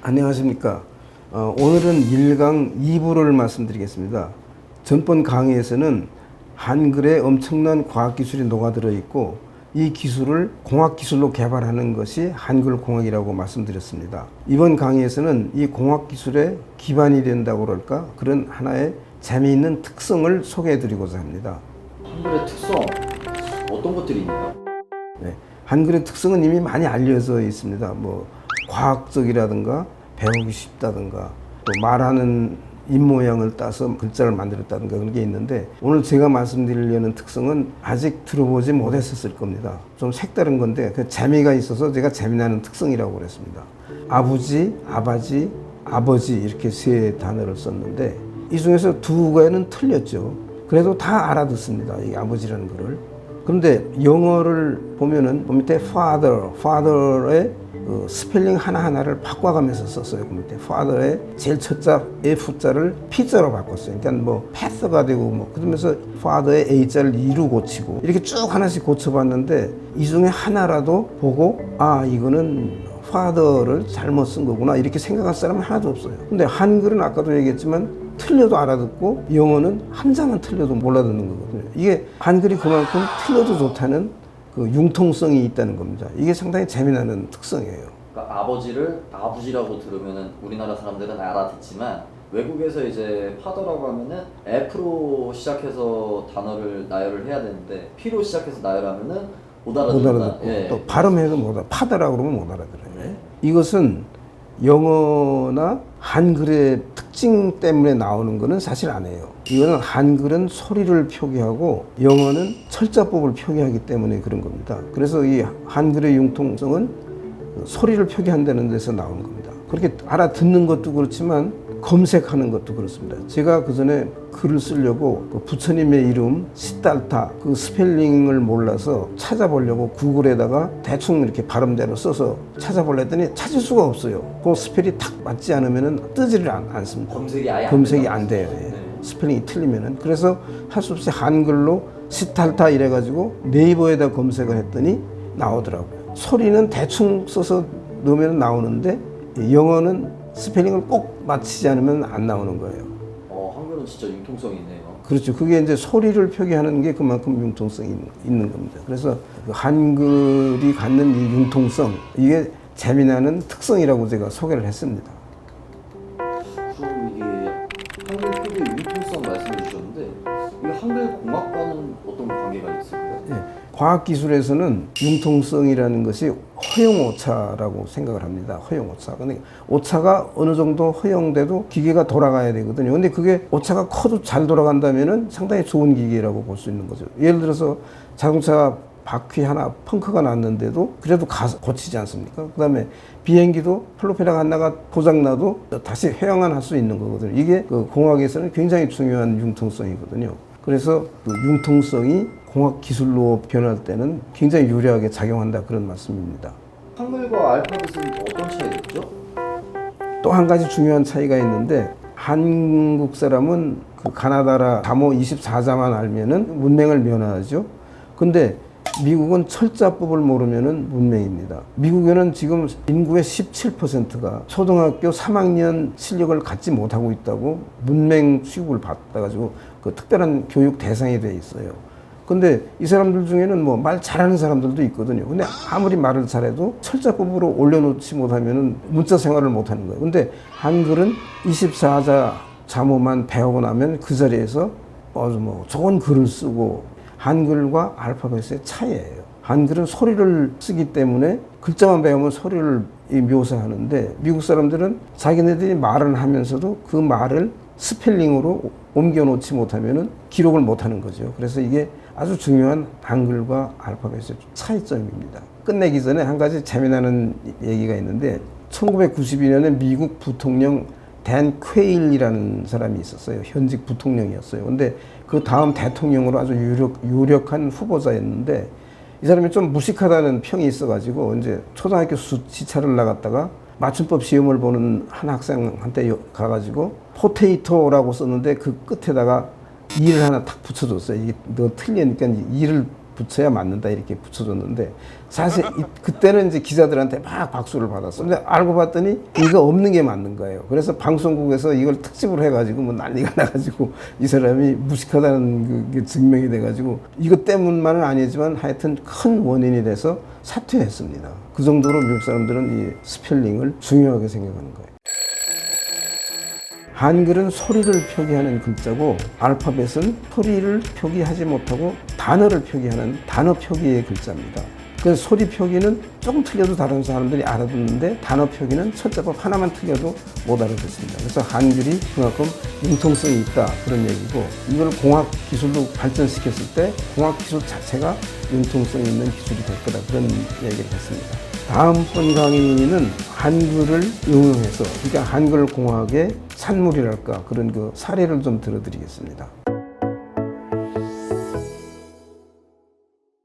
안녕하십니까. 오늘은 1강 2부를 말씀드리겠습니다. 전번 강의에서는 한글에 엄청난 과학기술이 녹아들어 있고 이 기술을 공학기술로 개발하는 것이 한글공학이라고 말씀드렸습니다. 이번 강의에서는 이 공학기술의 기반이 된다고 그럴까? 그런 하나의 재미있는 특성을 소개해드리고자 합니다. 한글의 특성, 어떤 것들이 있나요? 네, 한글의 특성은 이미 많이 알려져 있습니다. 과학적이라든가 배우기 쉽다든가 또 말하는 입모양을 따서 글자를 만들었다든가 그런 게 있는데 오늘 제가 말씀드리려는 특성은 아직 들어보지 못했었을 겁니다. 좀 색다른 건데 그 재미가 있어서 제가 재미나는 특성이라고 그랬습니다. 아버지, 아바지, 아버지 이렇게 세 단어를 썼는데 이 중에서 두 개는 틀렸죠. 그래도 다 알아듣습니다. 이 아버지라는 거를. 그런데 영어를 보면은 밑에 father의 그 스펠링 하나하나를 바꿔가면서 썼어요. 그 밑에 father의 제일 첫 자 F자를 P자로 바꿨어요. 그러니까 path가 되고 그러면서 father의 A자를 E로 고치고 이렇게 쭉 하나씩 고쳐봤는데 이 중에 하나라도 보고 이거는 father를 잘못 쓴 거구나 이렇게 생각할 사람은 하나도 없어요. 근데 한글은 아까도 얘기했지만 틀려도 알아듣고 영어는 한자만 틀려도 몰라듣는 거거든요. 이게 한글이 그만큼 틀려도 좋다는 그 융통성이 있다는 겁니다. 이게 상당히 재미나는 특성이에요. 그러니까 아버지를 아버지라고 들으면은 우리나라 사람들은 알아듣지만 외국에서 이제 파더라고 하면은 F로 시작해서 단어를 나열을 해야 되는데 P로 시작해서 나열하면은 못 알아듣는다. 예. 또 발음해도 못 알아. 파더라고 그러면 못 알아들어요. 네. 이것은 영어나 한글의 특징 때문에 나오는 거는 사실 아니에요. 이거는 한글은 소리를 표기하고 영어는 철자법을 표기하기 때문에 그런 겁니다. 그래서 이 한글의 융통성은 소리를 표기한다는 데서 나오는 겁니다. 그렇게 알아듣는 것도 그렇지만 검색하는 것도 그렇습니다. 제가 그 전에 글을 쓰려고 그 부처님의 이름 시달타 그 스펠링을 몰라서 찾아보려고 구글에다가 대충 이렇게 발음대로 써서 찾아보려 했더니 찾을 수가 없어요. 그 스펠이 탁 맞지 않으면 뜨지를 않습니다. 검색이 안 돼요. 예. 네. 스펠링이 틀리면은. 그래서 할 수 없이 한글로 시달타 이래가지고 네이버에다 검색을 했더니 나오더라고요. 소리는 대충 써서 넣으면 나오는데 영어는 스펠링을 꼭 맞히지 않으면 안 나오는 거예요. 한글은 진짜 융통성이 있네요. 그렇죠. 그게 이제 소리를 표기하는 게 그만큼 융통성이 있는 겁니다. 그래서 그 한글이 갖는 이 융통성, 이게 재미나는 특성이라고 제가 소개를 했습니다. 그럼 이게 한글 표기의 융통성 말씀해 주셨는데 이게 한글 공학과는 어떤 관계가 있을까요? 네. 과학기술에서는 융통성이라는 것이 허용오차라고 생각을 합니다. 허용오차. 근데 오차가 어느 정도 허용돼도 기계가 돌아가야 되거든요. 근데 그게 오차가 커도 잘 돌아간다면은 상당히 좋은 기계라고 볼 수 있는 거죠. 예를 들어서 자동차 바퀴 하나 펑크가 났는데도 그래도 가서 고치지 않습니까? 그 다음에 비행기도 플로펠러가 하나가 고장나도 다시 회항을 할 수 있는 거거든요. 이게 그 공학에서는 굉장히 중요한 융통성이거든요. 그래서 그 융통성이 공학 기술로 변할 때는 굉장히 유리하게 작용한다 그런 말씀입니다. 한글과 알파벳은 어떤 차이가 있죠? 또 한 가지 중요한 차이가 있는데 한국 사람은 그 가나다라 자모 24자만 알면은 문맹을 면하죠. 근데 미국은 철자법을 모르면은 문맹입니다. 미국에는 지금 인구의 17%가 초등학교 3학년 실력을 갖지 못하고 있다고 문맹 취급을 받아가지고 그 특별한 교육 대상이 돼 있어요. 근데 이 사람들 중에는 말 잘하는 사람들도 있거든요. 근데 아무리 말을 잘해도 철자법으로 올려놓지 못하면은 문자 생활을 못하는 거예요. 근데 한글은 24자 자모만 배우고 나면 그 자리에서 좋은 글을 쓰고 한글과 알파벳의 차이예요. 한글은 소리를 쓰기 때문에 글자만 배우면 소리를 묘사하는데 미국 사람들은 자기네들이 말을 하면서도 그 말을 스펠링으로 옮겨 놓지 못하면 기록을 못하는 거죠. 그래서 이게 아주 중요한 한글과 알파벳의 차이점입니다. 끝내기 전에 한 가지 재미나는 얘기가 있는데 1992년에 미국 부통령 댄 퀘일이라는 사람이 있었어요. 현직 부통령이었어요. 근데 그 다음 대통령으로 아주 유력한 후보자였는데 이 사람이 좀 무식하다는 평이 있어가지고 이제 초등학교 시찰을 나갔다가 맞춤법 시험을 보는 한 학생한테 가가지고 포테이토라고 썼는데 그 끝에다가 이를 하나 탁 붙여줬어요. 이게 너 틀리니까 이를 붙여야 맞는다 이렇게 붙여줬는데 사실 그때는 이제 기자들한테 막 박수를 받았어. 근데 알고 봤더니 이거 없는 게 맞는 거예요. 그래서 방송국에서 이걸 특집으로 해가지고 뭐 난리가 나가지고 이 사람이 무식하다는 게 증명이 돼가지고 이것 때문만은 아니지만 하여튼 큰 원인이 돼서 사퇴했습니다. 그 정도로 미국 사람들은 이 스펠링을 중요하게 생각하는 거예요. 한글은 소리를 표기하는 글자고 알파벳은 소리를 표기하지 못하고 단어를 표기하는 단어 표기의 글자입니다. 그 소리 표기는 조금 틀려도 다른 사람들이 알아듣는데 단어 표기는 철자법 하나만 틀려도 못 알아듣습니다. 그래서 한글이 그만큼 융통성이 있다 그런 얘기고 이걸 공학 기술로 발전시켰을 때 공학 기술 자체가 융통성이 있는 기술이 될 거다 그런 얘기를 했습니다. 다음번 강의는 한글을 응용해서 그러니까 한글 공학의 산물이랄까 그런 그 사례를 좀 들어드리겠습니다.